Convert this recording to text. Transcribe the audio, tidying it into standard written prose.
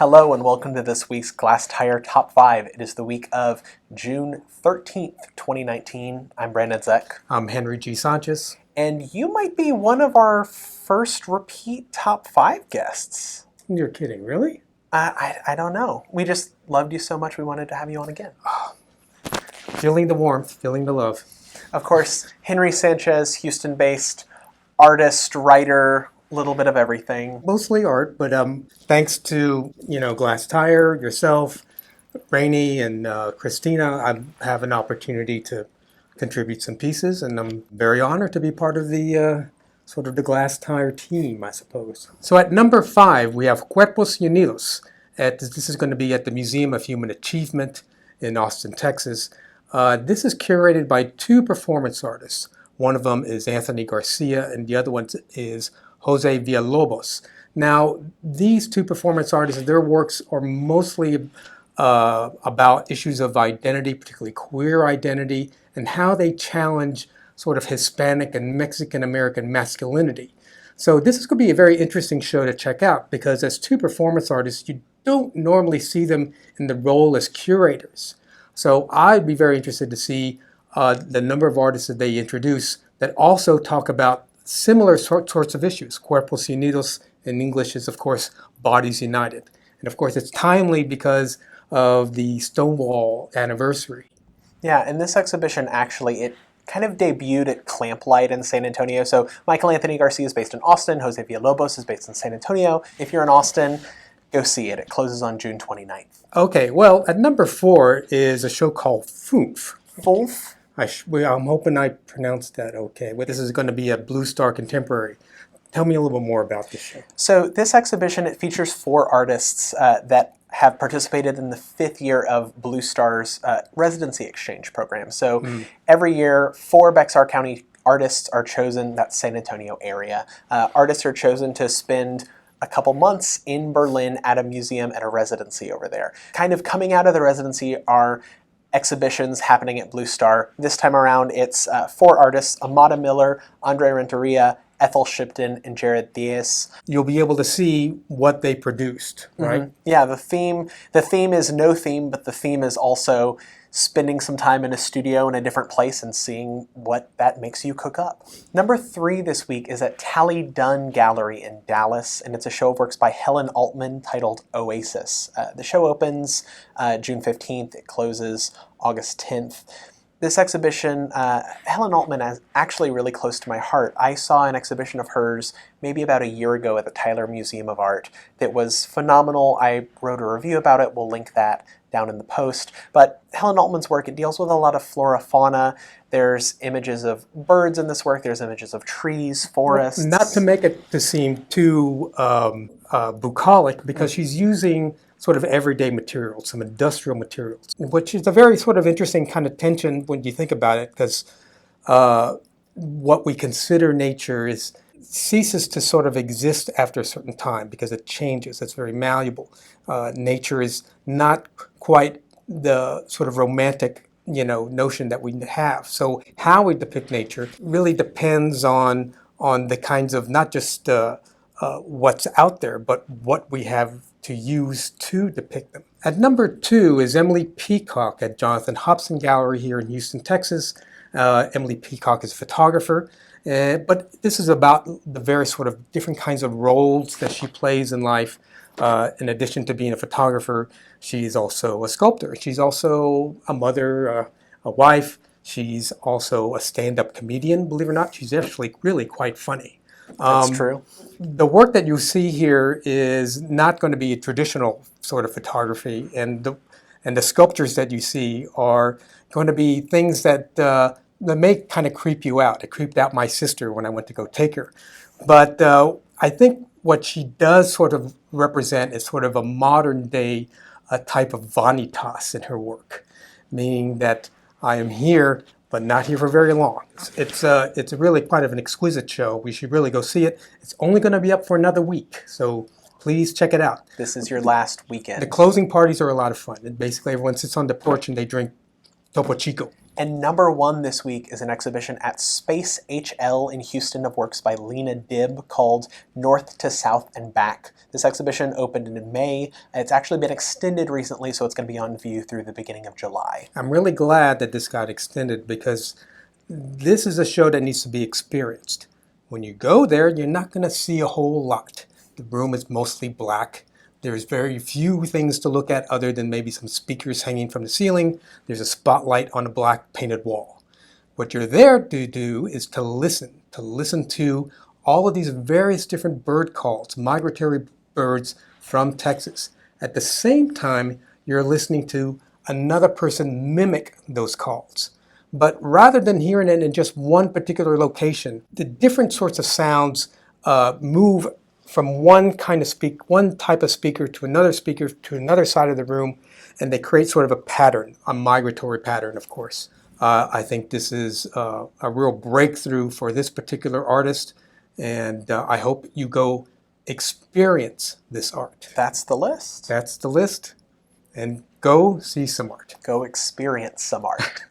Hello and welcome to this week's Glasstire Top 5. It is the week of June 13th, 2019. I'm Brandon Zech. I'm Henry G. Sanchez. And you might be one of our first repeat Top 5 guests. You're kidding, really? I don't know. We just loved you so much we wanted to have you on again. Feeling the warmth, feeling the love. Of course, Henry Sanchez, Houston-based artist, writer, little bit of everything. Mostly art, but thanks to, Glasstire, yourself, Rainey, and Christina, I have an opportunity to contribute some pieces, and I'm very honored to be part of the sort of the Glasstire team, I suppose. So at number 5, we have Cuerpos Unidos. This is going to be at the Museum of Human Achievement in Austin, Texas. This is curated by 2 performance artists. One of them is Anthony Garcia, and the other one is Jose Villalobos. Now, these 2 performance artists, their works are mostly about issues of identity, particularly queer identity, and how they challenge sort of Hispanic and Mexican-American masculinity. So this is going to be a very interesting show to check out because as 2 performance artists, you don't normally see them in the role as curators. So I'd be very interested to see the number of artists that they introduce that also talk about similar sorts of issues. Cuerpos Unidos in English is, of course, Bodies United. And of course, it's timely because of the Stonewall anniversary. Yeah, and this exhibition actually, it kind of debuted at Clamplight in San Antonio. So Michael Anthony Garcia is based in Austin. Jose Villalobos is based in San Antonio. If you're in Austin, go see it. It closes on June 29th. Okay, well, at number 4 is a show called Foonf. Foonf? I'm hoping I pronounced that okay. Well, this is going to be a Blue Star Contemporary. Tell me a little bit more about this show. So this exhibition, it features 4 artists that have participated in the 5th year of Blue Star's residency exchange program. So every year, 4 Bexar County artists are chosen, that's San Antonio area. Artists are chosen to spend a couple months in Berlin at a museum at a residency over there. Kind of coming out of the residency are exhibitions happening at Blue Star. This time around, it's 4 artists, Amada Miller, Andre Renteria, Ethel Shipton, and Jared Diaz. You'll be able to see what they produced, right? Yeah, the theme is no theme, but the theme is also spending some time in a studio in a different place and seeing what that makes you cook up. Number 3 this week is at Tally Dunn Gallery in Dallas, and it's a show of works by Helen Altman titled Oasis. The show opens June 15th. It closes August 10th. This exhibition, Helen Altman is actually really close to my heart. I saw an exhibition of hers maybe about a year ago at the Tyler Museum of Art that was phenomenal. I wrote a review about it. We'll link that down in the post. But Helen Altman's work, it deals with a lot of flora, fauna. There's images of birds in this work. There's images of trees, forests. Not to make it to seem too bucolic, because she's using sort of everyday materials, some industrial materials, which is a very sort of interesting kind of tension when you think about it, because what we consider nature ceases to sort of exist after a certain time because it changes. It's very malleable. Nature is not quite the sort of romantic, notion that we have. So how we depict nature really depends on the kinds of not just what's out there, but what we have to use to depict them. At number 2 is Emily Peacock at Jonathan Hobson Gallery here in Houston, Texas. Emily Peacock is a photographer, but this is about the various sort of different kinds of roles that she plays in life. In addition to being a photographer, she's also a sculptor. She's also a mother, a wife. She's also a stand-up comedian, believe it or not. She's actually really quite funny. That's true. The work that you see here is not going to be a traditional sort of photography, and the sculptures that you see are going to be things that may kind of creep you out. It creeped out my sister when I went to go take her. But I think what she does sort of represent is sort of a modern day type of vanitas in her work, meaning that I am here, but not here for very long. It's really quite of an exquisite show. We should really go see it. It's only going to be up for another week, so please check it out. This is your last weekend. The closing parties are a lot of fun. And basically, everyone sits on the porch and they drink Topo Chico. And number 1 this week is an exhibition at Space HL in Houston of works by Lena Dibb called North to South and Back. This exhibition opened in May. It's actually been extended recently, so it's going to be on view through the beginning of July. I'm really glad that this got extended because this is a show that needs to be experienced. When you go there, you're not going to see a whole lot. The room is mostly black. There's very few things to look at other than maybe some speakers hanging from the ceiling. There's a spotlight on a black painted wall. What you're there to do is to listen to all of these various different bird calls, migratory birds from Texas. At the same time, you're listening to another person mimic those calls. But rather than hearing it in just one particular location, the different sorts of sounds move from one type of speaker to another side of the room, and they create sort of a pattern, a migratory pattern, of course. I think this is a real breakthrough for this particular artist, and I hope you go experience this art. That's the list. That's the list, and go see some art. Go experience some art.